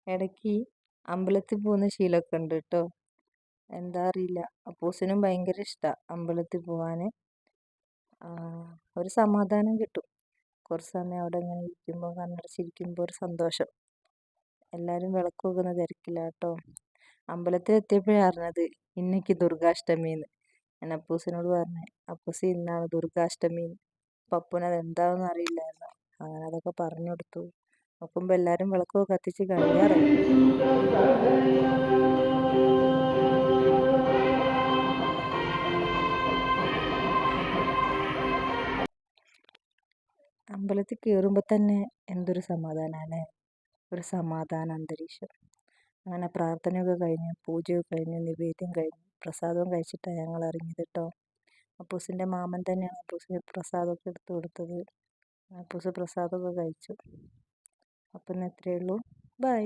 ഇടയ്ക്ക് അമ്പലത്തിൽ പോകുന്ന ശീലമൊക്കെ ഉണ്ട് കേട്ടോ. എന്താ അറിയില്ല, അപ്പൂസിനും ഭയങ്കര ഇഷ്ടമാണ് അമ്പലത്തിൽ പോവാൻ. ഒരു സമാധാനം കിട്ടും. കുറച്ച് സമയം അവിടെ ഇങ്ങനെ ഇരിക്കുമ്പോൾ, കണ്ണടച്ചിരിക്കുമ്പോൾ ഒരു സന്തോഷം. എല്ലാവരും വിളക്ക് വെക്കുന്ന തിരക്കില്ല കേട്ടോ. അമ്പലത്തിൽ എത്തിയപ്പോഴാണ് അറിഞ്ഞത് ഇന്നേക്ക് ദുർഗാഷ്ടമിന്ന്. ഞാൻ അപ്പൂസിനോട് പറഞ്ഞു, അപ്പൂസി ഇന്നാണ് ദുർഗാഷ്ടമി. പപ്പുന് അത് എന്താണെന്ന് അറിയില്ലായിരുന്നു. അങ്ങനെ അതൊക്കെ പറഞ്ഞു കൊടുത്തു. നോക്കുമ്പോൾ എല്ലാവരും വിളക്കൊക്കെ കത്തിച്ച് കഴിയാറായി. അമ്പലത്തിൽ കയറുമ്പോൾ തന്നെ എന്തൊരു സമാധാനമാണ്, ഒരു സമാധാന അന്തരീക്ഷം. അങ്ങനെ പ്രാർത്ഥനയൊക്കെ കഴിഞ്ഞ്, പൂജയൊക്കെ കഴിഞ്ഞ്, നിവേദ്യം കഴിഞ്ഞ്, പ്രസാദവും കഴിച്ചിട്ടാണ് ഞങ്ങൾ ഇറങ്ങിയത് കേട്ടോ. അപ്പൂസിൻ്റെ മാമൻ തന്നെയാണ് അപ്പൂസിന് പ്രസാദമൊക്കെ എടുത്തു കൊടുത്തത്. അപ്പൂസ് പ്രസാദമൊക്കെ കഴിച്ചു. അപ്പം ഇന്ന് ഇത്രയേ ഉള്ളൂ. ബൈ.